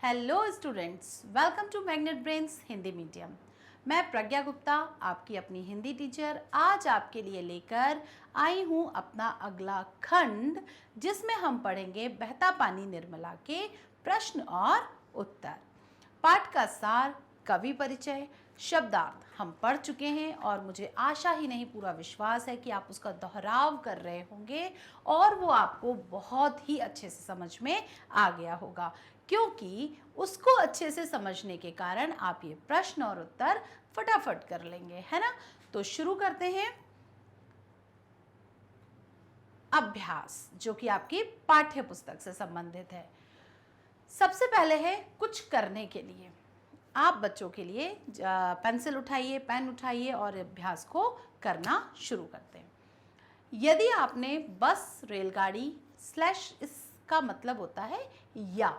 Hello students, welcome to magnet brains Hindi medium. मैं प्रज्ञा गुप्ता, आपकी अपनी हिंदी टीचर, आज आपके लिए लेकर आई हूँ अपना अगला खंड, जिसमें हम पढ़ेंगे बहता पानी निर्मला के प्रश्न और उत्तर। पाठ का सार, कवि परिचय, शब्दार्थ हम पढ़ चुके हैं और मुझे आशा ही नहीं पूरा विश्वास है कि आप उसका दोहराव कर रहे होंगे और वो आपको बहुत ही अच्छे से समझ में आ गया होगा, क्योंकि उसको अच्छे से समझने के कारण आप ये प्रश्न और उत्तर फटाफट कर लेंगे, है ना। तो शुरू करते हैं। अभ्यास, जो कि आपकी पाठ्य पुस्तक से संबंधित है। सबसे पहले है कुछ करने के लिए। आप बच्चों के लिए पेंसिल उठाइए, पेन उठाइए और अभ्यास को करना शुरू करते हैं। यदि आपने बस, रेलगाड़ी स्लैश इसका मतलब होता है या,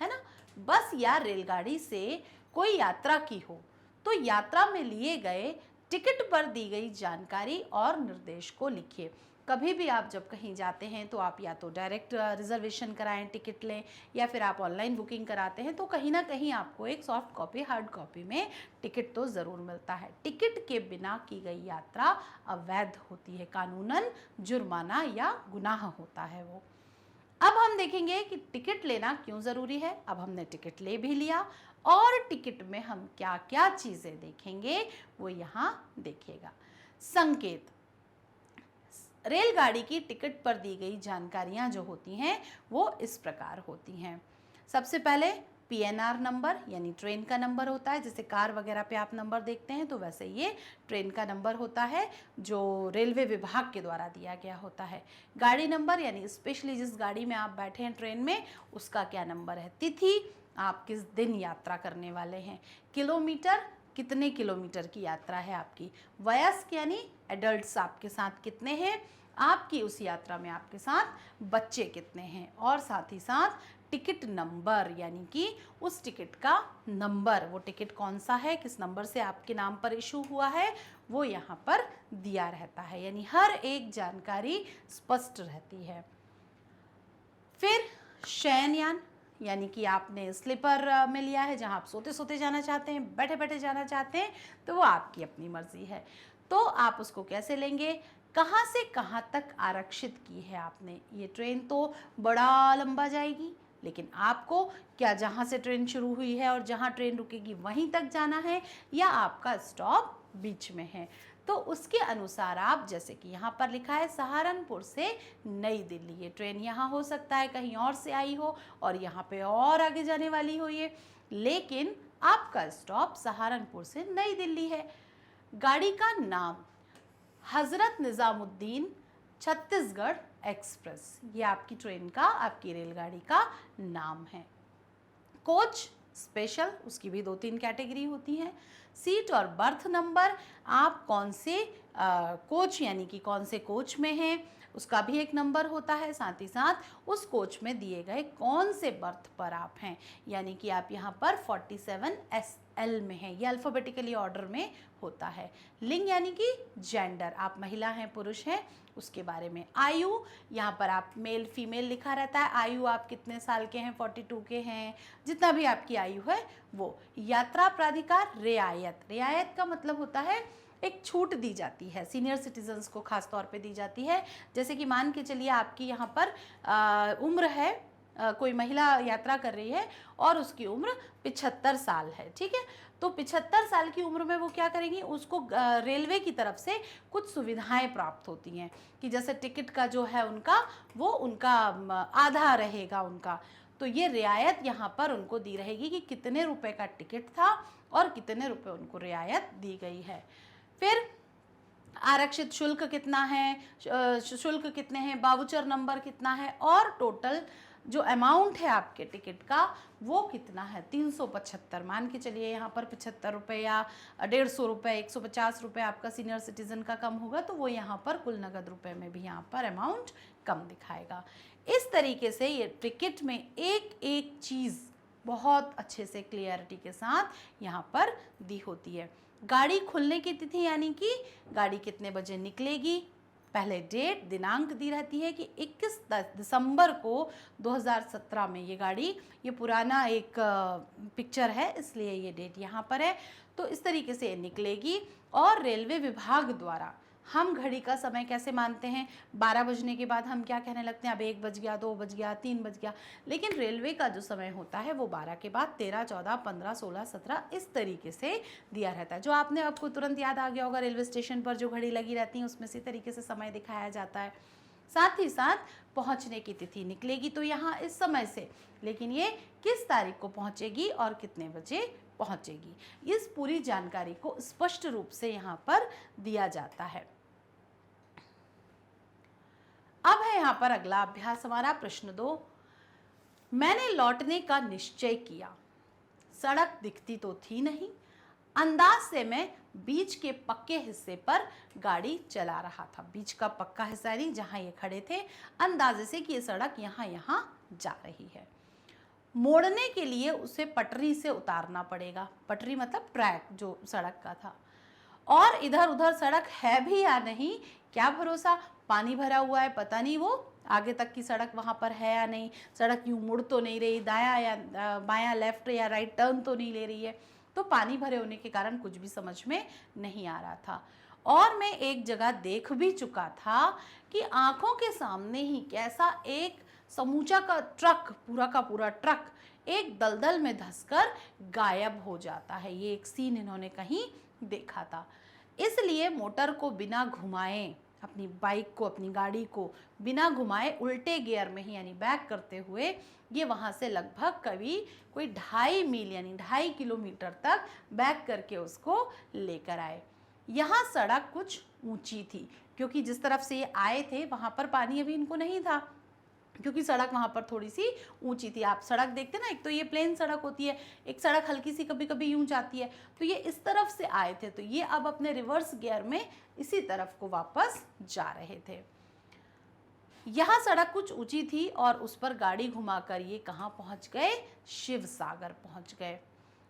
है ना, बस या रेलगाड़ी से कोई यात्रा की हो तो यात्रा में लिए गए टिकट पर दी गई जानकारी और निर्देश को लिखिए। कभी भी आप जब कहीं जाते हैं तो आप या तो डायरेक्ट रिजर्वेशन कराएं, टिकट लें, या फिर आप ऑनलाइन बुकिंग कराते हैं तो कहीं ना कहीं आपको एक सॉफ्ट कॉपी, हार्ड कॉपी में टिकट तो ज़रूर मिलता है। टिकट के बिना की गई यात्रा अवैध होती है, कानूनन जुर्माना या गुनाह होता है वो। अब हम देखेंगे कि टिकट लेना क्यों ज़रूरी है। अब हमने टिकट ले भी लिया और टिकट में हम क्या क्या चीज़ें देखेंगे वो यहाँ देखिएगा। संकेत, रेलगाड़ी की टिकट पर दी गई जानकारियां जो होती हैं वो इस प्रकार होती हैं। सबसे पहले पीएनआर नंबर, यानी ट्रेन का नंबर होता है। जैसे कार वगैरह पे आप नंबर देखते हैं तो वैसे ये ट्रेन का नंबर होता है जो रेलवे विभाग के द्वारा दिया गया होता है। गाड़ी नंबर, यानी स्पेशली जिस गाड़ी में आप बैठे हैं ट्रेन में उसका क्या नंबर है। तिथि, आप किस दिन यात्रा करने वाले हैं। किलोमीटर, कितने किलोमीटर की यात्रा है आपकी। वयस्क यानी एडल्ट्स आपके साथ कितने हैं, आपकी उस यात्रा में आपके साथ बच्चे कितने हैं। और साथ ही साथ टिकट नंबर, यानी कि उस टिकट का नंबर, वो टिकट कौन सा है, किस नंबर से आपके नाम पर इशू हुआ है, वो यहाँ पर दिया रहता है। यानी हर एक जानकारी स्पष्ट रहती है। फिर शयनयान, यानी कि आपने स्लीपर में लिया है, जहाँ आप सोते सोते जाना चाहते हैं, बैठे बैठे जाना चाहते हैं, तो वो आपकी अपनी मर्जी है। तो आप उसको कैसे लेंगे, कहाँ से कहाँ तक आरक्षित की है आपने। ये ट्रेन तो बड़ा लंबा जाएगी, लेकिन आपको क्या जहाँ से ट्रेन शुरू हुई है और जहाँ ट्रेन रुकेगी वहीं तक जाना है, या आपका स्टॉप बीच में है। तो उसके अनुसार आप, जैसे कि यहाँ पर लिखा है सहारनपुर से नई दिल्ली, ये ट्रेन यहाँ हो सकता है कहीं और से आई हो और यहाँ पे और आगे जाने वाली हो ये, लेकिन आपका स्टॉप सहारनपुर से नई दिल्ली है। गाड़ी का नाम, हजरत निजामुद्दीन छत्तीसगढ़ एक्सप्रेस, ये आपकी ट्रेन का, आपकी रेलगाड़ी का नाम है। कोच स्पेशल, उसकी भी 2-3 कैटेगरी होती हैं। सीट और बर्थ नंबर, आप कौन से कोच, यानी कि कौन से कोच में हैं, उसका भी एक नंबर होता है। साथ ही साथ उस कोच में दिए गए कौन से बर्थ पर आप हैं, यानी कि आप यहाँ पर 47SL में हैं, ये अल्फ़ाबेटिकली ऑर्डर में होता है। लिंग यानी कि जेंडर, आप महिला हैं पुरुष हैं, उसके बारे में। आयु, यहाँ पर आप मेल फीमेल लिखा रहता है। आयु आप कितने साल के हैं, 42 के हैं, जितना भी आपकी आयु है वो। यात्रा प्राधिकार, रियायत, रियायत का मतलब होता है एक छूट दी जाती है, सीनियर सिटीजन्स को खास तौर पे दी जाती है। जैसे कि मान के चलिए आपकी यहाँ पर उम्र है, कोई महिला यात्रा कर रही है और उसकी उम्र 75 साल है, ठीक है। तो 75 साल की उम्र में वो क्या करेंगी, उसको रेलवे की तरफ से कुछ सुविधाएं प्राप्त होती हैं, कि जैसे टिकट का जो है उनका, वो उनका आधा रहेगा उनका। तो ये रियायत यहाँ पर उनको दी रहेगी कि कितने रुपए का टिकट था और कितने रुपए उनको रियायत दी गई है। फिर आरक्षित शुल्क कितना है, शुल्क कितने हैं, बावुचर नंबर कितना है, और टोटल जो अमाउंट है आपके टिकट का वो कितना है, 375। मान के चलिए यहाँ पर 75 रुपये या 150 रुपये, 150 रुपये आपका सीनियर सिटीजन का कम होगा, तो वो यहाँ पर कुल नगद रुपए में भी यहाँ पर अमाउंट कम दिखाएगा। इस तरीके से ये टिकट में एक एक चीज़ बहुत अच्छे से क्लियरिटी के साथ यहाँ पर दी होती है। गाड़ी खुलने की तिथि, यानी कि गाड़ी कितने बजे निकलेगी, पहले डेट दिनांक दी रहती है कि 21 दिसंबर को 2017 में ये गाड़ी, ये पुराना एक पिक्चर है इसलिए ये डेट यहाँ पर है। तो इस तरीके से निकलेगी और रेलवे विभाग द्वारा हम घड़ी का समय कैसे मानते हैं, 12 बजने के बाद हम क्या कहने लगते हैं, अब 1 बज गया, 2 बज गया, 3 बज गया। लेकिन रेलवे का जो समय होता है वो 12 के बाद 13, 14, 15, 16, 17 इस तरीके से दिया रहता है। जो आपने आपको तुरंत याद आ गया होगा, रेलवे स्टेशन पर जो घड़ी लगी रहती है उसमें इसी तरीके से समय दिखाया जाता है। साथ ही साथ पहुंचने की तिथि निकलेगी तो यहाँ इस समय से, लेकिन ये किस तारीख को पहुंचेगी और कितने बजे पहुंचेगी, इस पूरी जानकारी को स्पष्ट रूप से यहाँ पर दिया जाता है। अब है यहाँ पर अगला अभ्यास हमारा, प्रश्न 2। मैंने लौटने का निश्चय किया, सड़क दिखती तो थी नहीं, अंदाज से मैं बीच के पक्के हिस्से पर गाड़ी चला रहा था। बीच का पक्का हिस्सा नहीं, जहां ये खड़े थे, अंदाजे से कि ये सड़क यहाँ जा रही है। मोड़ने के लिए उसे पटरी से उतारना पड़ेगा। पटरी मतलब ट्रैक जो सड़क का था। और इधर उधर सड़क है भी या नहीं, क्या भरोसा, पानी भरा हुआ है, पता नहीं वो आगे तक की सड़क वहाँ पर है या नहीं, सड़क यूँ मुड़ तो नहीं रही, दायां या बायां, लेफ्ट या राइट टर्न तो नहीं ले रही है। तो पानी भरे होने के कारण कुछ भी समझ में नहीं आ रहा था। और मैं एक जगह देख भी चुका था कि आंखों के सामने ही कैसा एक समूचा का ट्रक, पूरा का पूरा ट्रक एक दलदल में धंसकर गायब हो जाता है। ये एक सीन इन्होंने कहीं देखा था। इसलिए मोटर को बिना घुमाए, अपनी बाइक को, अपनी गाड़ी को बिना घुमाए उल्टे गियर में ही यानी बैक करते हुए ये वहाँ से लगभग कोई 2.5 मील यानी 2.5 किलोमीटर तक बैक करके उसको लेकर आए। यहाँ सड़क कुछ ऊंची थी क्योंकि जिस तरफ से ये आए थे वहाँ पर पानी अभी इनको नहीं था, क्योंकि सड़क वहाँ पर थोड़ी सी ऊंची थी। आप सड़क देखते ना, एक तो ये प्लेन सड़क होती है, एक सड़क हल्की सी कभी कभी यूं जाती है। तो ये इस तरफ से आए थे, तो ये अब अपने रिवर्स गियर में इसी तरफ को वापस जा रहे थे। यहाँ सड़क कुछ ऊंची थी और उस पर गाड़ी घुमाकर ये कहाँ पहुँच गए, शिव सागर पहुँच गए।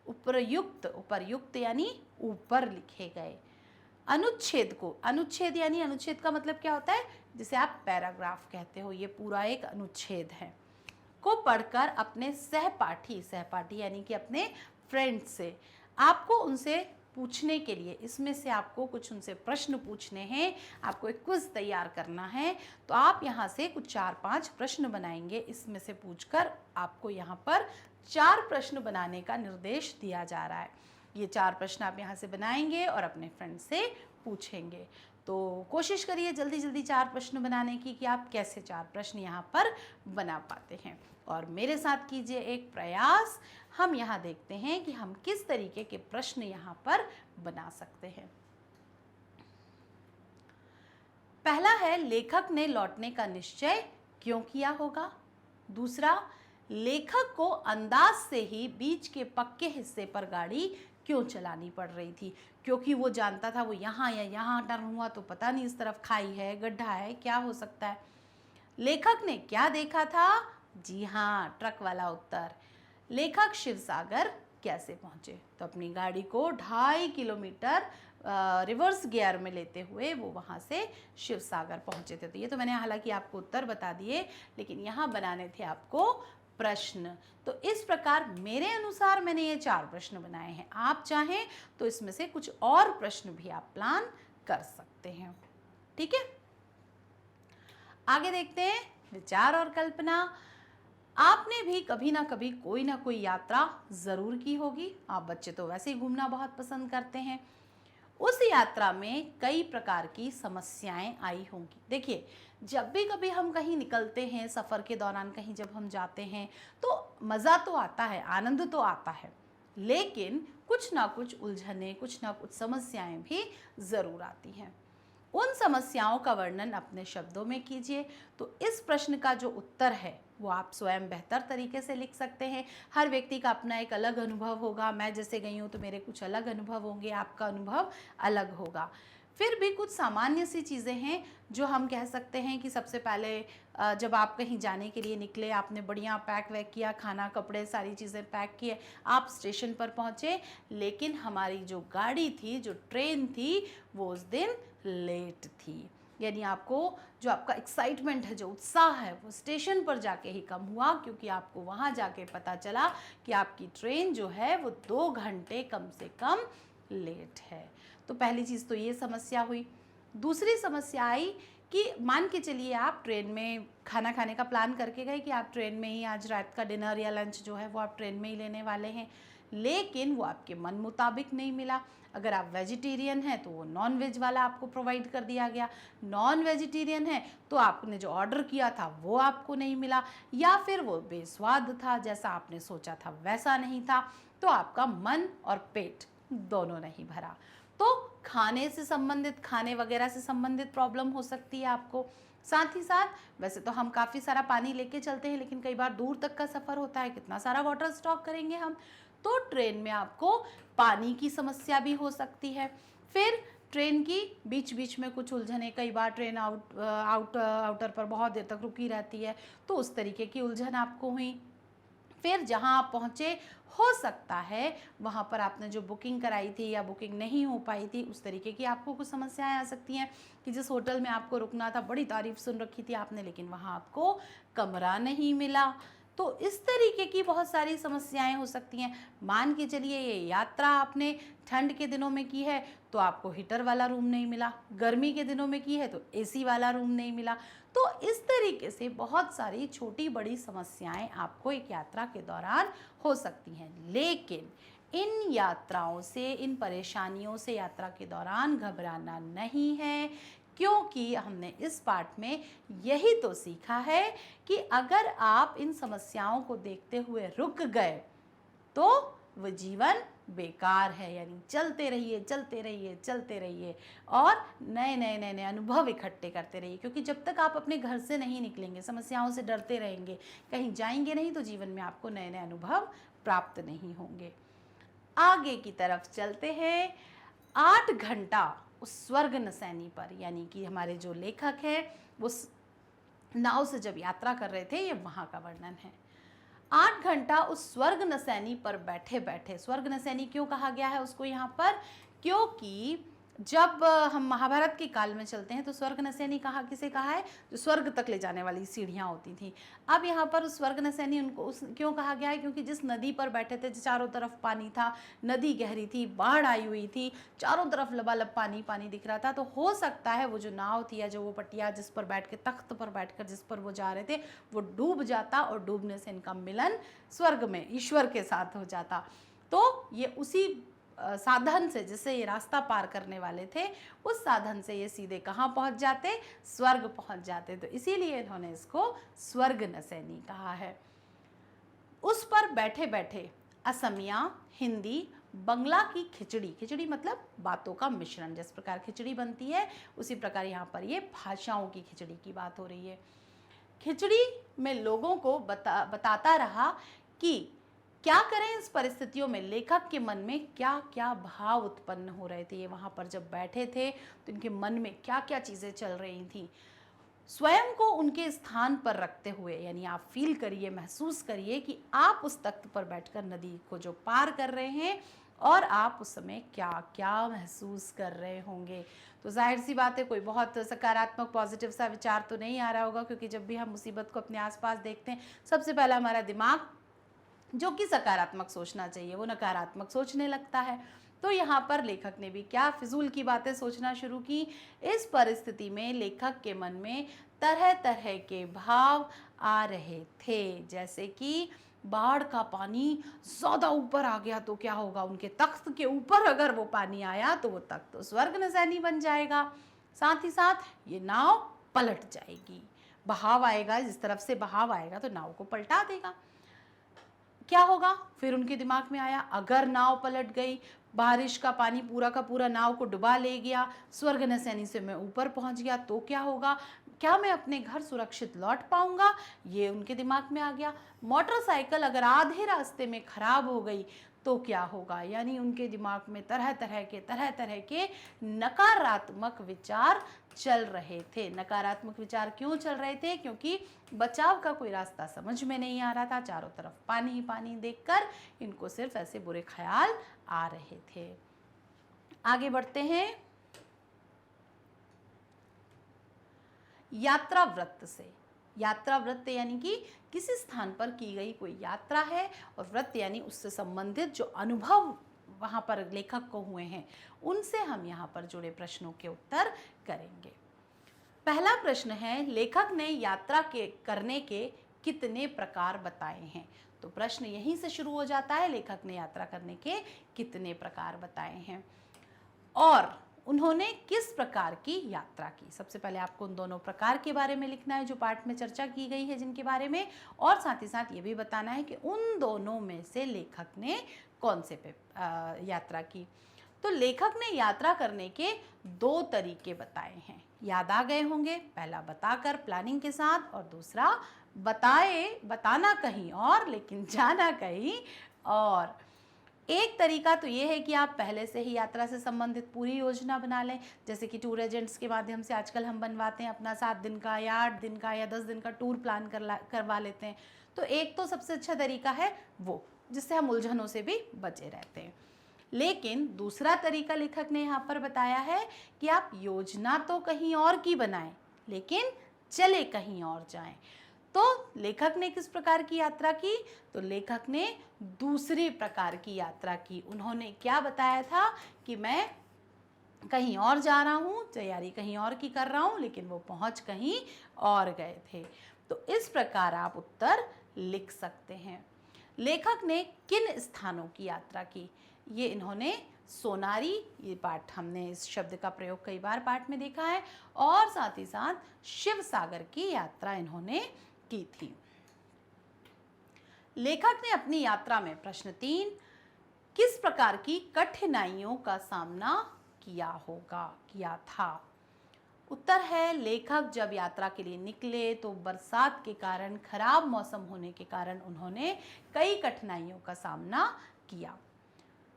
उपर्युक्त यानी ऊपर लिखे गए। अनुच्छेद को, अनुच्छेद यानी अनुच्छेद का मतलब क्या होता है, जिसे आप पैराग्राफ कहते हो, ये पूरा एक अनुच्छेद है, को पढ़कर अपने सहपाठी यानी कि अपने फ्रेंड से आपको उनसे पूछने के लिए, इसमें से आपको कुछ उनसे प्रश्न पूछने हैं, आपको एक क्विज तैयार करना है। तो आप यहाँ से कुछ 4-5 प्रश्न बनाएंगे, इसमें से पूछकर आपको यहाँ पर 4 प्रश्न बनाने का निर्देश दिया जा रहा है। ये 4 प्रश्न आप यहाँ से बनाएंगे और अपने फ्रेंड से पूछेंगे। तो कोशिश करिए जल्दी जल्दी 4 प्रश्न बनाने की कि आप कैसे 4 प्रश्न यहाँ पर बना पाते हैं, और मेरे साथ कीजिए एक प्रयास। हम यहाँ देखते हैं कि हम किस तरीके के प्रश्न यहाँ पर बना सकते हैं। पहला है, लेखक ने लौटने का निश्चय क्यों किया होगा। दूसरा, लेखक को अंदाज से ही बीच के पक्के हिस्से पर गाड़ी क्यों चलानी पड़ रही थी, क्योंकि वो जानता था वो यहाँ या यहाँ टर्न हुआ तो पता नहीं इस तरफ खाई है, गड्ढा है, क्या हो सकता है। लेखक ने क्या देखा था, जी हाँ, ट्रक वाला उत्तर। लेखक शिवसागर कैसे पहुँचे, तो अपनी गाड़ी को 2.5 किलोमीटर रिवर्स गियर में लेते हुए वो वहाँ से शिवसागर पहुँचे थे। तो ये तो मैंने हालांकि आपको उत्तर बता दिए, लेकिन यहाँ बनाने थे आपको प्रश्न। तो इस प्रकार मेरे अनुसार मैंने ये 4 प्रश्न बनाए हैं। आप चाहें तो इसमें से कुछ और प्रश्न भी आप प्लान कर सकते हैं। ठीक है, आगे देखते हैं, विचार और कल्पना। आपने भी कभी ना कभी कोई ना कोई यात्रा जरूर की होगी। आप बच्चे तो वैसे ही घूमना बहुत पसंद करते हैं। उस यात्रा में कई प्रकार की समस्याएं आई होंगी। देखिए, जब भी कभी हम कहीं निकलते हैं, सफ़र के दौरान कहीं जब हम जाते हैं, तो मज़ा तो आता है, आनंद तो आता है, लेकिन कुछ ना कुछ उलझनें, कुछ ना कुछ समस्याएं भी ज़रूर आती हैं। उन समस्याओं का वर्णन अपने शब्दों में कीजिए। तो इस प्रश्न का जो उत्तर है वो आप स्वयं बेहतर तरीके से लिख सकते हैं। हर व्यक्ति का अपना एक अलग अनुभव होगा। मैं जैसे गई हूँ तो मेरे कुछ अलग अनुभव होंगे, आपका अनुभव अलग होगा। फिर भी कुछ सामान्य सी चीज़ें हैं जो हम कह सकते हैं कि सबसे पहले जब आप कहीं जाने के लिए निकले, आपने बढ़िया पैक वैक किया, खाना, कपड़े, सारी चीज़ें पैक किए, आप स्टेशन पर पहुँचे, लेकिन हमारी जो गाड़ी थी, जो ट्रेन थी, वो उस दिन लेट थी। यानी आपको जो आपका एक्साइटमेंट है, जो उत्साह है, वो स्टेशन पर जाके ही कम हुआ, क्योंकि आपको वहाँ जाके पता चला कि आपकी ट्रेन जो है वो 2 घंटे कम से कम लेट है। तो पहली चीज़ तो ये समस्या हुई। दूसरी समस्या आई कि मान के चलिए आप ट्रेन में खाना खाने का प्लान करके गए कि आप ट्रेन में ही आज रात का डिनर या लंच जो है वो आप ट्रेन में ही लेने वाले हैं, लेकिन वो आपके मन मुताबिक नहीं मिला। अगर आप वेजिटेरियन हैं तो वो नॉन वेज वाला आपको प्रोवाइड कर दिया गया, नॉन वेजिटेरियन है तो आपने जो ऑर्डर किया था वो आपको नहीं मिला, या फिर वो बेस्वाद था, जैसा आपने सोचा था वैसा नहीं था, तो आपका मन और पेट दोनों नहीं भरा। तो खाने से संबंधित, खाने वगैरह से संबंधित प्रॉब्लम हो सकती है आपको। साथ ही साथ वैसे तो हम काफ़ी सारा पानी लेके चलते हैं, लेकिन कई बार दूर तक का सफ़र होता है, कितना सारा वाटर स्टॉक करेंगे हम, तो ट्रेन में आपको पानी की समस्या भी हो सकती है। फिर ट्रेन की बीच बीच में कुछ उलझने, कई बार ट्रेन आउटर पर बहुत देर तक रुकी रहती है, तो उस तरीके की उलझन आपको हुई। फिर जहाँ आप पहुँचे, हो सकता है वहाँ पर आपने जो बुकिंग कराई थी या बुकिंग नहीं हो पाई थी, उस तरीके की आपको कुछ समस्याएं आ सकती हैं कि जिस होटल में आपको रुकना था, बड़ी तारीफ सुन रखी थी आपने, लेकिन वहाँ आपको कमरा नहीं मिला। तो इस तरीके की बहुत सारी समस्याएं हो सकती हैं। मान के चलिए ये यात्रा आपने ठंड के दिनों में की है तो आपको हीटर वाला रूम नहीं मिला, गर्मी के दिनों में की है तो एसी वाला रूम नहीं मिला। तो इस तरीके से बहुत सारी छोटी बड़ी समस्याएं आपको एक यात्रा के दौरान हो सकती हैं, लेकिन इन यात्राओं से, इन परेशानियों से यात्रा के दौरान घबराना नहीं है, क्योंकि हमने इस पाठ में यही तो सीखा है कि अगर आप इन समस्याओं को देखते हुए रुक गए तो वो जीवन बेकार है। यानी चलते रहिए, चलते रहिए, चलते रहिए और नए नए नए नए अनुभव इकट्ठे करते रहिए, क्योंकि जब तक आप अपने घर से नहीं निकलेंगे, समस्याओं से डरते रहेंगे, कहीं जाएंगे नहीं, तो जीवन में आपको नए नए अनुभव प्राप्त नहीं होंगे। आगे की तरफ चलते हैं। 8 घंटा उस स्वर्ग नसैनी पर, यानी कि हमारे जो लेखक हैं वो नाव से जब यात्रा कर रहे थे, ये वहाँ का वर्णन है। 8 घंटा उस स्वर्ग नसैनी पर बैठे बैठे, स्वर्ग नसैनी क्यों कहा गया है उसको यहाँ पर, क्योंकि जब हम महाभारत के काल में चलते हैं तो स्वर्ग नसैनी कहा, किसे कहा है, जो स्वर्ग तक ले जाने वाली सीढ़ियाँ होती थी। अब यहाँ पर उस स्वर्ग नसैनी उनको उस क्यों कहा गया है, क्योंकि जिस नदी पर बैठे थे, चारों तरफ पानी था, नदी गहरी थी, बाढ़ आई हुई थी, चारों तरफ लबालब पानी पानी दिख रहा था, तो हो सकता है वो जो नाव थी या जो वो पटिया जिस पर बैठ के, तख्त पर बैठकर जिस पर वो जा रहे थे, वो डूब जाता और डूबने से इनका मिलन स्वर्ग में ईश्वर के साथ हो जाता। तो ये उसी साधन से, जिससे ये रास्ता पार करने वाले थे, उस साधन से ये सीधे कहाँ पहुँच जाते, स्वर्ग पहुँच जाते। तो इसीलिए इन्होंने इसको स्वर्ग नसैनी कहा है। उस पर बैठे बैठे असमिया, हिंदी, बंगला की खिचड़ी, खिचड़ी मतलब बातों का मिश्रण, जिस प्रकार खिचड़ी बनती है उसी प्रकार यहाँ पर ये भाषाओं की खिचड़ी की बात हो रही है। खिचड़ी में लोगों को बताता रहा कि क्या करें इस परिस्थितियों में, लेखक के मन में क्या क्या भाव उत्पन्न हो रहे थे। ये वहाँ पर जब बैठे थे तो इनके मन में क्या क्या चीज़ें चल रही थी। स्वयं को उनके स्थान पर रखते हुए, यानी आप फील करिए, महसूस करिए कि आप उस तख्त पर बैठकर नदी को जो पार कर रहे हैं और आप उस समय क्या क्या महसूस कर रहे होंगे। तो जाहिर सी बात है कोई बहुत सकारात्मक पॉजिटिव सा विचार तो नहीं आ रहा होगा, क्योंकि जब भी हम मुसीबत को अपने आसपास देखते हैं, सबसे पहला हमारा दिमाग जो कि सकारात्मक सोचना चाहिए वो नकारात्मक सोचने लगता है। तो यहाँ पर लेखक ने भी क्या फिजूल की बातें सोचना शुरू की। इस परिस्थिति में लेखक के मन में तरह तरह के भाव आ रहे थे, जैसे कि बाढ़ का पानी ज़्यादा ऊपर आ गया तो क्या होगा, उनके तख्त के ऊपर अगर वो पानी आया तो वो तख्त तो स्वर्ग नसैनी बन जाएगा, साथ ही साथ ये नाव पलट जाएगी, बहाव आएगा, जिस तरफ से बहाव आएगा तो नाव को पलटा देगा। क्या होगा, फिर उनके दिमाग में आया, अगर नाव पलट गई, बारिश का पानी पूरा का पूरा नाव को डुबा ले गया, स्वर्ग नसैनी से मैं ऊपर पहुंच गया तो क्या होगा, क्या मैं अपने घर सुरक्षित लौट पाऊंगा, ये उनके दिमाग में आ गया। मोटरसाइकिल अगर आधे रास्ते में खराब हो गई तो क्या होगा, यानी उनके दिमाग में तरह तरह के नकारात्मक विचार चल रहे थे। नकारात्मक विचार क्यों चल रहे थे, क्योंकि बचाव का कोई रास्ता समझ में नहीं आ रहा था, चारों तरफ पानी ही पानी देखकर इनको सिर्फ ऐसे बुरे ख्याल आ रहे थे। आगे बढ़ते हैं। यात्रा वृत्त से। यात्रा वृत्त यानी कि किसी स्थान पर की गई कोई यात्रा है, और वृत्त यानी उससे संबंधित जो अनुभव वहाँ पर लेखक को हुए हैं, उनसे हम यहाँ पर जुड़े प्रश्नों के उत्तर करेंगे। पहला प्रश्न है, लेखक ने यात्रा के करने के कितने प्रकार बताए हैं। तो प्रश्न यहीं से शुरू हो जाता है, लेखक ने यात्रा करने के कितने प्रकार बताए हैं और उन्होंने किस प्रकार की यात्रा की। सबसे पहले आपको उन दोनों प्रकार के बारे में लिखना है जो पाठ में चर्चा की गई है जिनके बारे में, और साथ ही साथ ये भी बताना है कि उन दोनों में से लेखक ने कौन से यात्रा की। तो लेखक ने यात्रा करने के 2 तरीके बताए हैं, याद आ गए होंगे। पहला बताकर प्लानिंग के साथ, और दूसरा बताना कहीं और लेकिन जाना कहीं और। एक तरीका तो ये है कि आप पहले से ही यात्रा से संबंधित पूरी योजना बना लें, जैसे कि टूर एजेंट्स के माध्यम से आजकल हम बनवाते हैं, अपना 7 दिन का या 8 दिन का या 10 दिन का टूर प्लान करवा लेते हैं। तो एक तो सबसे अच्छा तरीका है वो, जिससे हम उलझनों से भी बचे रहते हैं। लेकिन दूसरा तरीका लेखक ने यहाँ पर बताया है कि आप योजना तो कहीं और की बनाएं, लेकिन चले कहीं और जाएं। तो लेखक ने किस प्रकार की यात्रा की? तो लेखक ने दूसरी प्रकार की यात्रा की। उन्होंने क्या बताया था कि मैं कहीं और जा रहा हूँ, तैयारी कहीं और की कर रहा हूँ, लेकिन वो पहुँच कहीं और गए थे। तो इस प्रकार आप उत्तर लिख सकते हैं। लेखक ने किन स्थानों की यात्रा की? ये इन्होंने सोनारी, ये पाठ हमने इस शब्द का प्रयोग कई बार पाठ में देखा है, और साथ ही साथ शिव सागर की यात्रा इन्होंने की थी। लेखक ने अपनी यात्रा में, प्रश्न 3, किस प्रकार की कठिनाइयों का सामना किया था। उत्तर है, लेखक जब यात्रा के लिए निकले तो बरसात के कारण, खराब मौसम होने के कारण उन्होंने कई कठिनाइयों का सामना किया।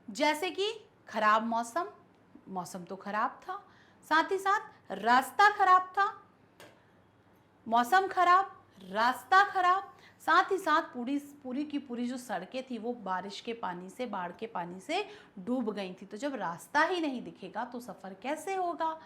जैसे कि खराब मौसम तो खराब था, साथ ही साथ रास्ता खराब था, मौसम खराब, रास्ता खराब, साथ ही साथ पूरी की पूरी जो सड़कें थी वो बारिश के पानी से, बाढ़ के पानी से डूब गई थी। तो जब रास्ता ही नहीं दिखेगा तो सफ़र कैसे होगा?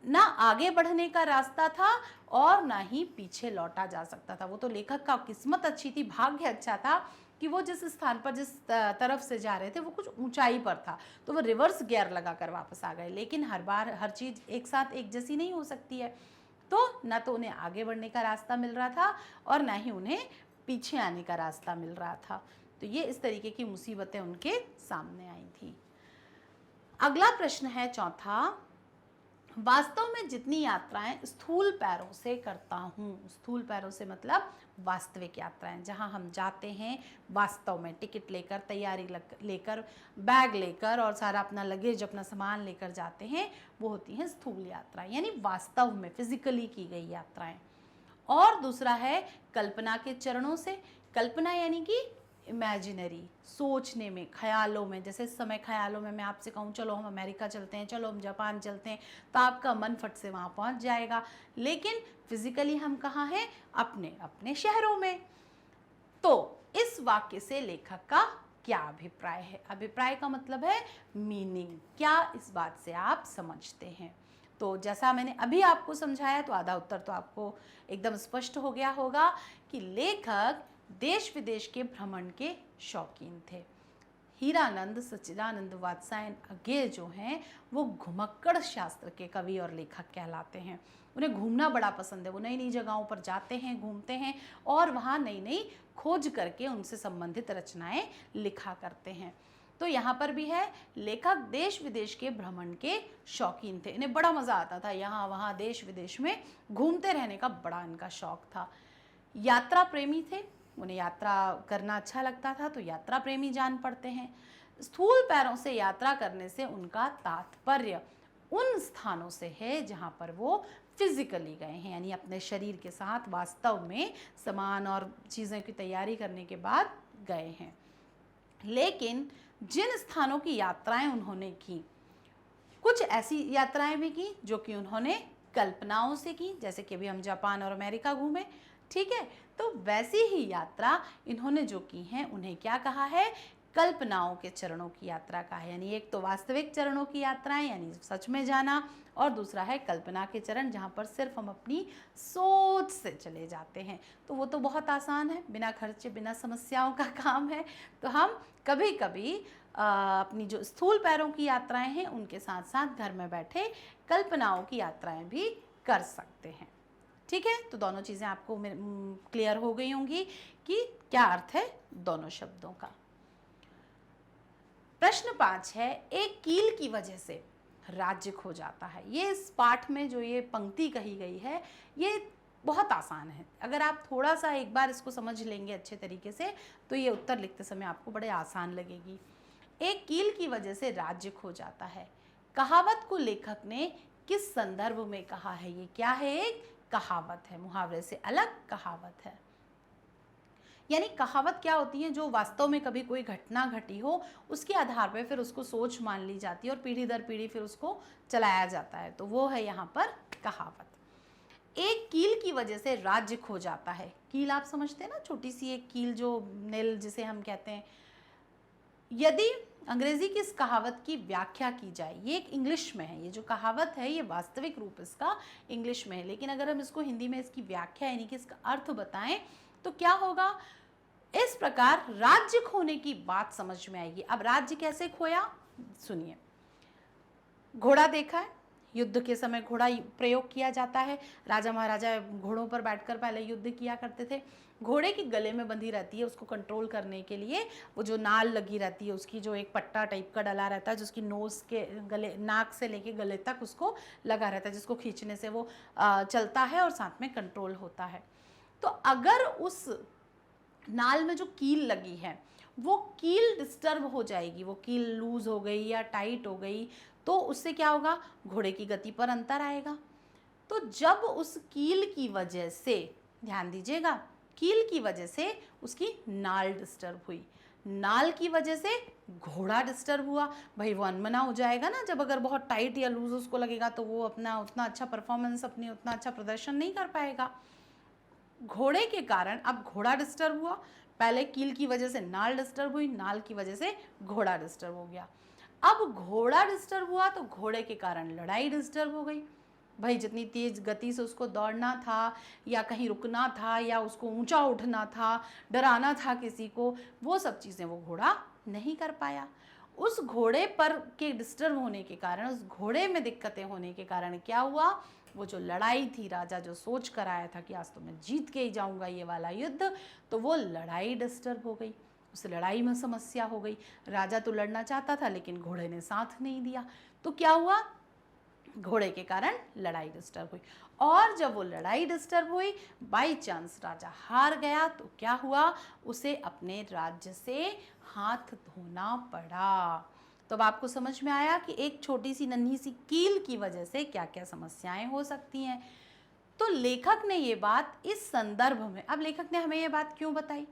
ना आगे बढ़ने का रास्ता था और ना ही पीछे लौटा जा सकता था। वो तो लेखक का किस्मत अच्छी थी, भाग्य अच्छा था कि वो जिस स्थान पर, जिस तरफ से जा रहे थे वो कुछ ऊंचाई पर था, तो वो रिवर्स गियर लगाकर वापस आ गए। लेकिन हर बार हर चीज़ एक साथ एक जैसी नहीं हो सकती है, तो ना तो उन्हें आगे बढ़ने का रास्ता मिल रहा था और ना ही उन्हें पीछे आने का रास्ता मिल रहा था। तो ये इस तरीके की मुसीबतें उनके सामने आई थी। अगला प्रश्न है चौथा, वास्तव में जितनी यात्राएं स्थूल पैरों से करता हूँ। स्थूल पैरों से मतलब वास्तविक यात्राएं, जहाँ हम जाते हैं वास्तव में, टिकट लेकर, तैयारी लेकर, बैग लेकर और सारा अपना लगेज, अपना सामान लेकर जाते हैं, वो होती हैं स्थूल यात्राएं, यानी वास्तव में फिजिकली की गई यात्राएं। और दूसरा है कल्पना के चरणों से। कल्पना यानी कि इमेजिनरी, सोचने में, ख्यालों में। जैसे इस समय ख्यालों में मैं आपसे कहूँ चलो हम अमेरिका चलते हैं, चलो हम जापान चलते हैं, तो आपका मन फट से वहाँ पहुँच जाएगा। लेकिन फिजिकली हम कहाँ हैं? अपने अपने शहरों में। तो इस वाक्य से लेखक का क्या अभिप्राय है? अभिप्राय का मतलब है मीनिंग, क्या इस बात से आप समझते हैं। तो जैसा मैंने अभी आपको समझाया, तो आधा उत्तर तो आपको एकदम स्पष्ट हो गया होगा कि लेखक देश विदेश के भ्रमण के शौकीन थे। हीरानंद सच्चिदानंद वात्स्यायन अज्ञेय जो हैं वो घुमक्कड़ शास्त्र के कवि और लेखक कहलाते हैं। उन्हें घूमना बड़ा पसंद है, वो नई नई जगहों पर जाते हैं, घूमते हैं और वहाँ नई नई खोज करके उनसे संबंधित रचनाएं लिखा करते हैं। तो यहाँ पर भी है, लेखक देश विदेश के भ्रमण के शौकीन थे। इन्हें बड़ा मज़ा आता था, यहाँ वहाँ देश विदेश में घूमते रहने का बड़ा इनका शौक था। यात्रा प्रेमी थे, उन्हें यात्रा करना अच्छा लगता था, तो यात्रा प्रेमी जान पड़ते हैं। स्थूल पैरों से यात्रा करने से उनका तात्पर्य उन स्थानों से है जहाँ पर वो फिजिकली गए हैं, यानी अपने शरीर के साथ वास्तव में सामान और चीज़ों की तैयारी करने के बाद गए हैं। लेकिन जिन स्थानों की यात्राएं उन्होंने की, कुछ ऐसी यात्राएं भी की जो कि उन्होंने कल्पनाओं से की, जैसे कि अभी हम जापान और अमेरिका घूमे, ठीक है। तो वैसी ही यात्रा इन्होंने जो की हैं उन्हें क्या कहा है? कल्पनाओं के चरणों की यात्रा का है। यानी एक तो वास्तविक चरणों की यात्रा है, यानी सच में जाना, और दूसरा है कल्पना के चरण, जहाँ पर सिर्फ हम अपनी सोच से चले जाते हैं। तो वो तो बहुत आसान है, बिना खर्चे बिना समस्याओं का काम है। तो हम कभी कभी अपनी जो स्थूल पैरों की यात्राएं हैं उनके साथ साथ घर में बैठे कल्पनाओं की यात्राएं भी कर सकते हैं। ठीक है, तो दोनों चीज़ें आपको क्लियर हो गई होंगी कि क्या अर्थ है दोनों शब्दों का। प्रश्न 5 है, एक कील की वजह से राज्य खो जाता है। ये इस पाठ में जो ये पंक्ति कही गई है ये बहुत आसान है। अगर आप थोड़ा सा एक बार इसको समझ लेंगे अच्छे तरीके से तो ये उत्तर लिखते समय आपको बड़े आसान लगेगी। एक कील की वजह से राज्य खो जाता है। कहावत को लेखक ने किस संदर्भ में कहा है? ये क्या है? एक कहावत है, मुहावरे से अलग कहावत है। यानी कहावत क्या होती है? जो वास्तव में कभी कोई घटना घटी हो उसके आधार पर फिर उसको सोच मान ली जाती है और पीढ़ी दर पीढ़ी फिर उसको चलाया जाता है, तो वो है यहाँ पर कहावत। एक कील की वजह से राज्य खो जाता है। कील आप समझते हैं ना, छोटी सी एक कील जो नेल जिसे हम कहते हैं। यदि अंग्रेजी की इस कहावत की व्याख्या की जाए, ये एक इंग्लिश में है, ये जो कहावत है ये वास्तविक रूप इसका इंग्लिश में है, लेकिन अगर हम इसको हिंदी में इसकी व्याख्या यानी कि इसका अर्थ बताएं तो क्या होगा? इस प्रकार राज्य खोने की बात समझ में आएगी। अब राज्य कैसे खोया सुनिए। घोड़ा देखा है, युद्ध के समय घोड़ा प्रयोग किया जाता है। राजा महाराजा घोड़ों पर बैठकर पहले युद्ध किया करते थे। घोड़े की गले में बंधी रहती है, उसको कंट्रोल करने के लिए वो जो नाल लगी रहती है, उसकी जो एक पट्टा टाइप का डला रहता है, जिसकी नोज के गले, नाक से लेके गले तक उसको लगा रहता है, जिसको खींचने से वो चलता है और साथ में कंट्रोल होता है। तो अगर उस नाल में जो कील लगी है वो कील डिस्टर्ब हो जाएगी, वो कील लूज हो गई या टाइट हो गई, तो उससे क्या होगा? घोड़े की गति पर अंतर आएगा। तो जब उस कील की वजह से, ध्यान दीजिएगा, कील की वजह से उसकी नाल डिस्टर्ब हुई, नाल की वजह से घोड़ा डिस्टर्ब हुआ, भाई वो अनमना हो जाएगा ना। जब अगर बहुत टाइट या लूज उसको लगेगा तो वो अपना उतना अच्छा परफॉर्मेंस, अपनी उतना अच्छा प्रदर्शन नहीं कर पाएगा। घोड़े के कारण अब घोड़ा डिस्टर्ब हुआ, पहले कील की वजह से नाल डिस्टर्ब हुई, नाल की वजह से घोड़ा डिस्टर्ब हो गया। अब घोड़ा डिस्टर्ब हुआ तो घोड़े के कारण लड़ाई डिस्टर्ब हो गई। भाई जितनी तेज गति से उसको दौड़ना था या कहीं रुकना था या उसको ऊंचा उठना था, डराना था किसी को, वो सब चीज़ें वो घोड़ा नहीं कर पाया। उस घोड़े पर के डिस्टर्ब होने के कारण, उस घोड़े में दिक्कतें होने के कारण क्या हुआ? वो जो लड़ाई थी, राजा जो सोच कर आया था कि आज तो मैं जीत के ही जाऊंगा ये वाला युद्ध, तो वो लड़ाई डिस्टर्ब हो गई, उस लड़ाई में समस्या हो गई। राजा तो लड़ना चाहता था लेकिन घोड़े ने साथ नहीं दिया, तो क्या हुआ? घोड़े के कारण लड़ाई डिस्टर्ब हुई। और जब वो लड़ाई डिस्टर्ब हुई, बाई चांस राजा हार गया, तो क्या हुआ? उसे अपने राज्य से हाथ धोना पड़ा। तो अब आपको समझ में आया कि एक छोटी सी नन्ही सी कील की वजह से क्या क्या समस्याएं हो सकती हैं। तो लेखक ने ये बात इस संदर्भ में, अब लेखक ने हमें ये बात क्यों बताई?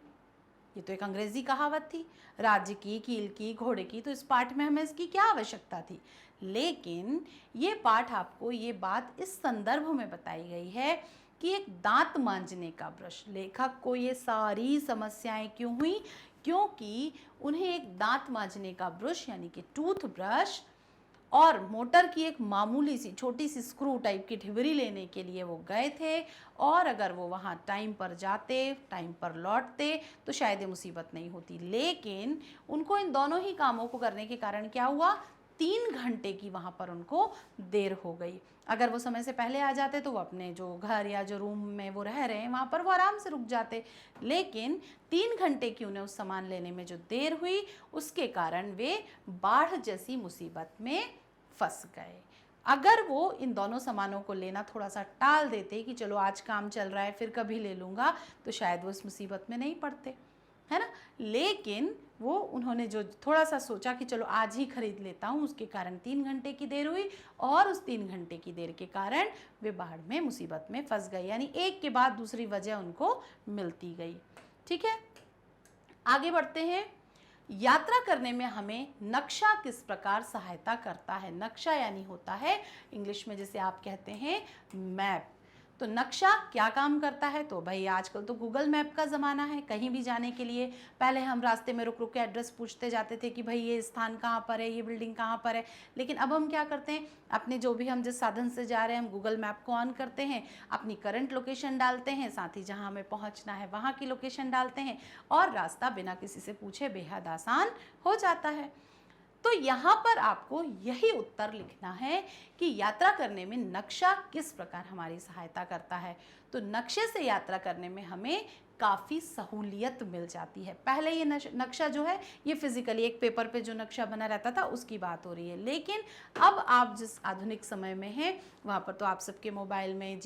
ये तो एक अंग्रेजी कहावत थी, राज्य की, कील की, घोड़े की, तो इस पाठ में हमें इसकी क्या आवश्यकता थी? लेकिन ये पाठ आपको ये बात इस संदर्भ में बताई गई है कि एक दांत मांजने का ब्रश, लेखक को ये सारी समस्याएं क्यों हुई? क्योंकि उन्हें एक दांत मांजने का ब्रश यानी कि टूथ ब्रश और मोटर की एक मामूली सी छोटी सी स्क्रू टाइप की ढिबरी लेने के लिए वो गए थे, और अगर वो वहाँ टाइम पर जाते, टाइम पर लौटते तो शायद ये मुसीबत नहीं होती। लेकिन उनको इन दोनों ही कामों को करने के कारण क्या हुआ? 3 घंटे की वहाँ पर उनको देर हो गई। अगर वो समय से पहले आ जाते तो वो अपने जो घर या जो रूम में वो रह रहे हैं वहाँ पर वो आराम से रुक जाते, लेकिन 3 घंटे की उन्हें उस सामान लेने में जो देर हुई उसके कारण वे बाढ़ जैसी मुसीबत में फंस गए। अगर वो इन दोनों सामानों को लेना थोड़ा सा टाल देते कि चलो आज काम चल रहा है फिर कभी ले लूँगा, तो शायद वो इस मुसीबत में नहीं पड़ते, है ना। लेकिन वो उन्होंने जो थोड़ा सा सोचा कि चलो आज ही खरीद लेता हूँ, उसके कारण 3 घंटे की देर हुई, और उस 3 घंटे की देर के कारण वे बाढ़ में, मुसीबत में फंस गए। यानी एक के बाद दूसरी वजह उनको मिलती गई। ठीक है, आगे बढ़ते हैं। यात्रा करने में हमें नक्शा किस प्रकार सहायता करता है? नक्शा यानी होता है इंग्लिश में जिसे आप कहते हैं मैप। तो नक्शा क्या काम करता है? तो भाई आजकल तो गूगल मैप का ज़माना है, कहीं भी जाने के लिए पहले हम रास्ते में रुक रुक के एड्रेस पूछते जाते थे कि भाई ये स्थान कहाँ पर है, ये बिल्डिंग कहाँ पर है। लेकिन अब हम क्या करते हैं, अपने जो भी हम जिस साधन से जा रहे हैं हम गूगल मैप को ऑन करते हैं, अपनी करंट लोकेशन डालते हैं, साथ ही जहाँ हमें पहुँचना है वहाँ की लोकेशन डालते हैं और रास्ता बिना किसी से पूछे बेहद आसान हो जाता है। तो यहाँ पर आपको यही उत्तर लिखना है कि यात्रा करने में नक्शा किस प्रकार हमारी सहायता करता है। तो नक्शे से यात्रा करने में हमें काफ़ी सहूलियत मिल जाती है। पहले ये नक्शा जो है ये फिजिकली एक पेपर पे जो नक्शा बना रहता था उसकी बात हो रही है, लेकिन अब आप जिस आधुनिक समय में हैं वहाँ पर तो आप सबके मोबाइल में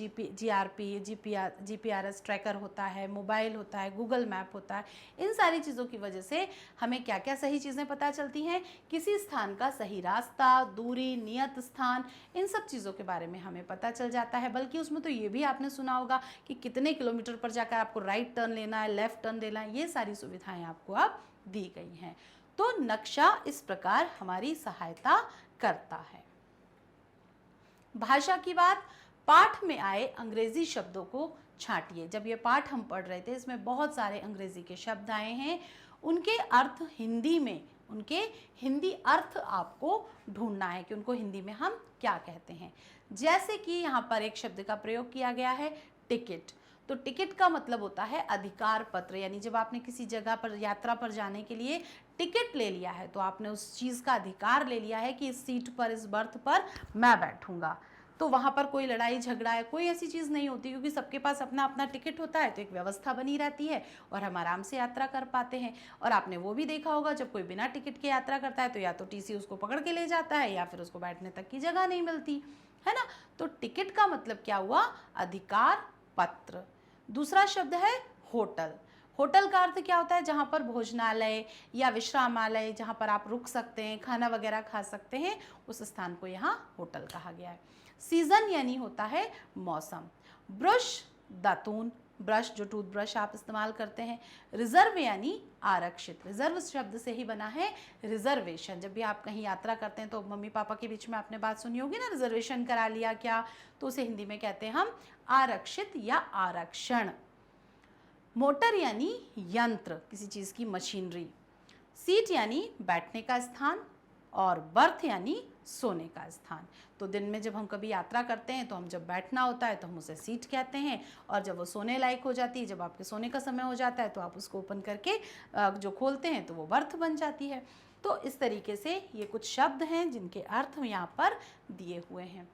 जीपीआरएस ट्रैकर होता है, मोबाइल होता है, गूगल मैप होता है। इन सारी चीज़ों की वजह से हमें क्या क्या सही चीज़ें पता चलती हैं, किसी स्थान का सही रास्ता, दूरी, नियत स्थान, इन सब चीज़ों के बारे में हमें पता चल जाता है। बल्कि उसमें तो ये भी आपने सुना होगा कि कितने किलोमीटर पर जाकर आपको राइट टर्न लेना है, लेफ्ट टर्न लेना है, ये सारी सुविधाएं आपको अब दी गई हैं। तो नक्शा इस प्रकार हमारी सहायता करता है। भाषा की बात, पाठ में आए अंग्रेजी शब्दों को छांटिए। जब ये पाठ हम पढ़ रहे थे इसमें बहुत सारे अंग्रेजी के शब्द आए हैं, उनके अर्थ हिंदी में, उनके हिंदी अर्थ आपको ढूंढना है कि उनको हिंदी में हम क्या कहते हैं। जैसे कि यहाँ पर एक शब्द का प्रयोग किया गया है टिकट। तो टिकट का मतलब होता है अधिकार पत्र, यानी जब आपने किसी जगह पर यात्रा पर जाने के लिए टिकट ले लिया है तो आपने उस चीज़ का अधिकार ले लिया है कि इस सीट पर, इस बर्थ पर मैं बैठूंगा। तो वहाँ पर कोई लड़ाई झगड़ा है, कोई ऐसी चीज़ नहीं होती, क्योंकि सबके पास अपना अपना टिकट होता है, तो एक व्यवस्था बनी रहती है और हम आराम से यात्रा कर पाते हैं। और आपने वो भी देखा होगा जब कोई बिना टिकट के यात्रा करता है तो या तो टीसी उसको पकड़ के ले जाता है या फिर उसको बैठने तक की जगह नहीं मिलती है ना। तो टिकट का मतलब क्या हुआ, अधिकार पत्र। दूसरा शब्द है होटल। होटल का अर्थ क्या होता है, जहाँ पर भोजनालय या विश्रामालय, जहाँ पर आप रुक सकते हैं, खाना वगैरह खा सकते हैं, उस स्थान को यहाँ होटल कहा गया है। सीजन यानी होता है मौसम। ब्रश, दातून, ब्रश जो टूथब्रश आप इस्तेमाल करते हैं। रिजर्व यानी आरक्षित, रिजर्व शब्द से ही बना है रिजर्वेशन। जब भी आप कहीं यात्रा करते हैं तो मम्मी पापा के बीच में आपने बात सुनी होगी ना, रिजर्वेशन करा लिया क्या, तो उसे हिंदी में कहते हैं हम आरक्षित या आरक्षण। मोटर यानी यंत्र, किसी चीज़ की मशीनरी। सीट यानी बैठने का स्थान और बर्थ यानी सोने का स्थान। तो दिन में जब हम कभी यात्रा करते हैं तो हम जब बैठना होता है तो हम उसे सीट कहते हैं, और जब वो सोने लायक हो जाती है, जब आपके सोने का समय हो जाता है तो आप उसको ओपन करके जो खोलते हैं तो वो बर्थ बन जाती है। तो इस तरीके से ये कुछ शब्द हैं जिनके अर्थ यहाँ पर दिए हुए हैं।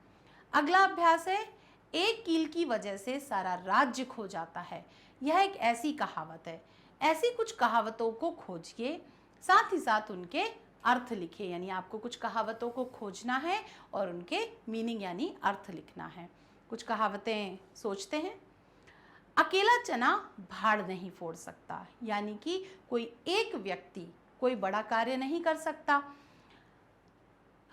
अगला अभ्यास है, एक कील की वजह से सारा राज्य खो जाता है। यह एक ऐसी कहावत है। ऐसी कुछ कहावतों को खोजिए, साथ ही साथ उनके अर्थ लिखे, यानी आपको कुछ कहावतों को खोजना है और उनके मीनिंग यानी अर्थ लिखना है। कुछ कहावतें सोचते हैं। अकेला चना भाड़ नहीं फोड़ सकता, यानी कि कोई एक व्यक्ति कोई बड़ा कार्य नहीं कर सकता।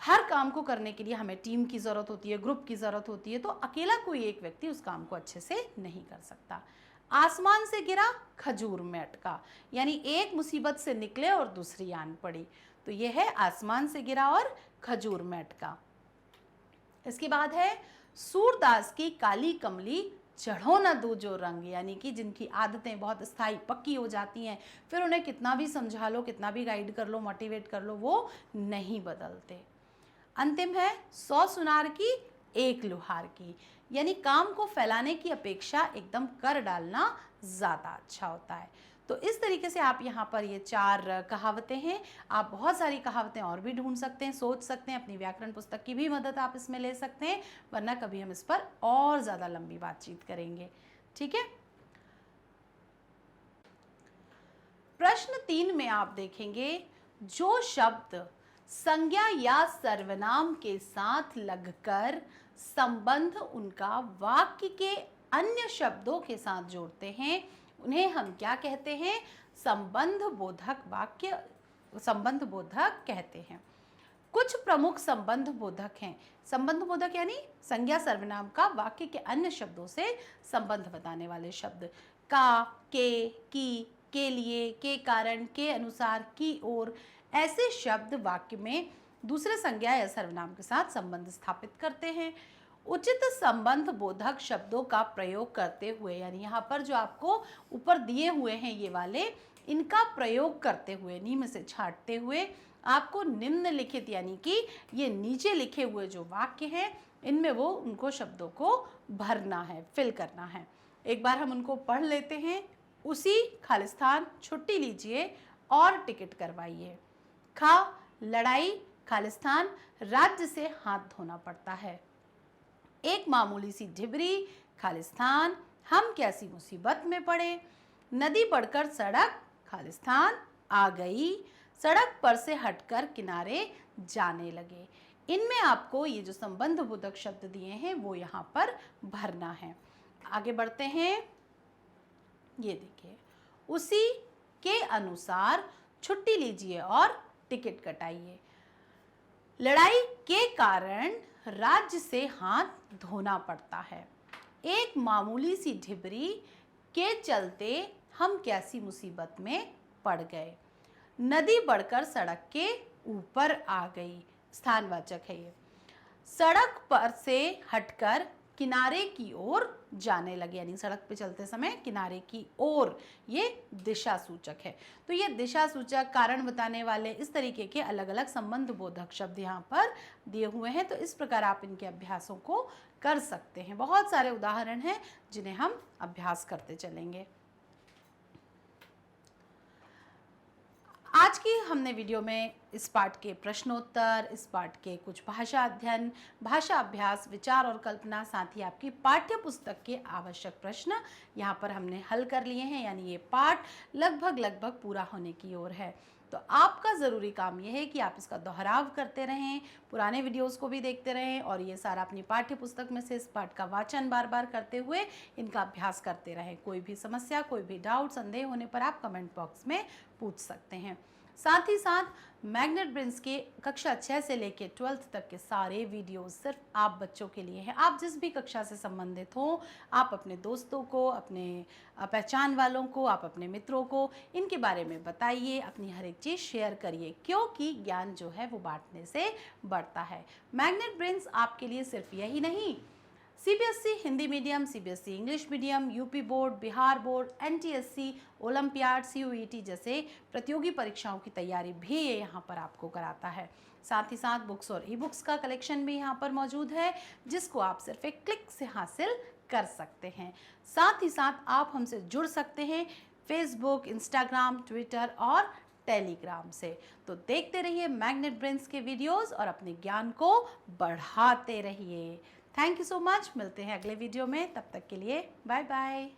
हर काम को करने के लिए हमें टीम की ज़रूरत होती है, ग्रुप की ज़रूरत होती है, तो अकेला कोई एक व्यक्ति उस काम को अच्छे से नहीं कर सकता। आसमान से गिरा खजूर में अटका, यानी एक मुसीबत से निकले और दूसरी आन पड़ी। तो यह है आसमान से गिरा और खजूर में अटका। इसके बाद है सूरदास की काली कमली चढ़ो न दूजो रंग, यानी कि जिनकी आदतें बहुत स्थायी पक्की हो जाती हैं, फिर उन्हें कितना भी समझा लो, कितना भी गाइड कर लो, मोटिवेट कर लो, वो नहीं बदलते। अंतिम है 100 सुनार की एक लुहार की, यानी काम को फैलाने की अपेक्षा एकदम कर डालना ज़्यादा अच्छा होता है। तो इस तरीके से आप यहाँ पर ये 4 कहावतें हैं। आप बहुत सारी कहावतें और भी ढूंढ सकते हैं, सोच सकते हैं, अपनी व्याकरण पुस्तक की भी मदद आप इसमें ले सकते हैं, वरना कभी हम इस पर और ज़्यादा लंबी बातचीत करेंगे। ठीक है। प्रश्न 3 में आप देखेंगे, जो शब्द संज्ञा या सर्वनाम के साथ लगकर संबंध उनका वाक्य के अन्य शब्दों के साथ जोड़ते हैं, उन्हें हम क्या कहते हैं, संबंध बोधक वाक्य, संबंध बोधक कहते हैं। कुछ प्रमुख संबंध बोधक हैं। संबंध बोधक यानी संज्ञा सर्वनाम का वाक्य के अन्य शब्दों से संबंध बताने वाले शब्द। का, के, की, के लिए, के कारण, के अनुसार, की ओर, ऐसे शब्द वाक्य में दूसरे संज्ञा या सर्वनाम के साथ संबंध स्थापित करते हैं। उचित संबंध बोधक शब्दों का प्रयोग करते हुए, यानी यहाँ पर जो आपको ऊपर दिए हुए हैं ये वाले, इनका प्रयोग करते हुए, नी में से छांटते हुए आपको निम्नलिखित यानी कि ये नीचे लिखे हुए जो वाक्य हैं इनमें वो उनको शब्दों को भरना है, फिल करना है। एक बार हम उनको पढ़ लेते हैं। उसी खालिस्तान छुट्टी लीजिए और टिकट करवाइए। खा लड़ाई खालिस्तान राज्य से हाथ धोना पड़ता है। एक मामूली सी ढिबरी खालिस्तान हम कैसी मुसीबत में पड़े। नदी बढ़कर सड़क खालिस्तान आ गई, सड़क पर से हटकर किनारे जाने लगे। इनमें आपको ये जो संबंध बोधक शब्द दिए हैं वो यहाँ पर भरना है। आगे बढ़ते हैं। ये देखिए, उसी के अनुसार छुट्टी लीजिए और टिकट कटाइए। लड़ाई के कारण राज्य से हाथ धोना पड़ता है। एक मामूली सी ढिबरी के चलते हम कैसी मुसीबत में पड़ गए। नदी बढ़कर सड़क के ऊपर आ गई, स्थानवाचक है ये। सड़क पर से हटकर किनारे की ओर जाने लगे, यानी सड़क पे चलते समय किनारे की ओर, ये दिशा सूचक है। तो ये दिशा सूचक, कारण बताने वाले, इस तरीके के अलग अलग संबंध बोधक शब्द यहाँ पर दिए हुए हैं। तो इस प्रकार आप इनके अभ्यासों को कर सकते हैं। बहुत सारे उदाहरण हैं जिन्हें हम अभ्यास करते चलेंगे। आज की हमने वीडियो में इस पाठ के प्रश्नोत्तर, इस पाठ के कुछ भाषा अध्ययन, भाषा अभ्यास, विचार और कल्पना, साथ ही आपकी पाठ्य पुस्तक के आवश्यक प्रश्न यहाँ पर हमने हल कर लिए हैं। यानी ये पाठ लगभग पूरा होने की ओर है। तो आपका ज़रूरी काम यह है कि आप इसका दोहराव करते रहें, पुराने वीडियोस को भी देखते रहें और ये सारा अपनी पाठ्य पुस्तक में से इस पाठ का वाचन बार बार करते हुए इनका अभ्यास करते रहें। कोई भी समस्या, कोई भी डाउट, संदेह होने पर आप कमेंट बॉक्स में पूछ सकते हैं। साथ ही साथ मैग्नेट ब्रेन्स के कक्षा 6 से लेकर 12th तक के सारे वीडियोस सिर्फ आप बच्चों के लिए हैं। आप जिस भी कक्षा से संबंधित हो, आप अपने दोस्तों को, अपने पहचान वालों को, आप अपने मित्रों को इनके बारे में बताइए, अपनी हर एक चीज़ शेयर करिए, क्योंकि ज्ञान जो है वो बांटने से बढ़ता है। मैग्नेट ब्रेन्स आपके लिए सिर्फ यही नहीं, CBSE Hindi medium, CBSE English medium, UP board, Bihar board, NTSC, olympiad, CUET जैसे प्रतियोगी परीक्षाओं की तैयारी भी ये यहाँ पर आपको कराता है। साथ ही साथ बुक्स और ई बुक्स का कलेक्शन भी यहाँ पर मौजूद है, जिसको आप सिर्फ एक क्लिक से हासिल कर सकते हैं। साथ ही साथ आप हमसे जुड़ सकते हैं फेसबुक, इंस्टाग्राम, ट्विटर और टेलीग्राम से। तो देखते रहिए मैग्नेट ब्रेन्स के वीडियोस और अपने ज्ञान को बढ़ाते रहिए। Thank you so much. मिलते हैं अगले वीडियो में, तब तक के लिए बाय बाय।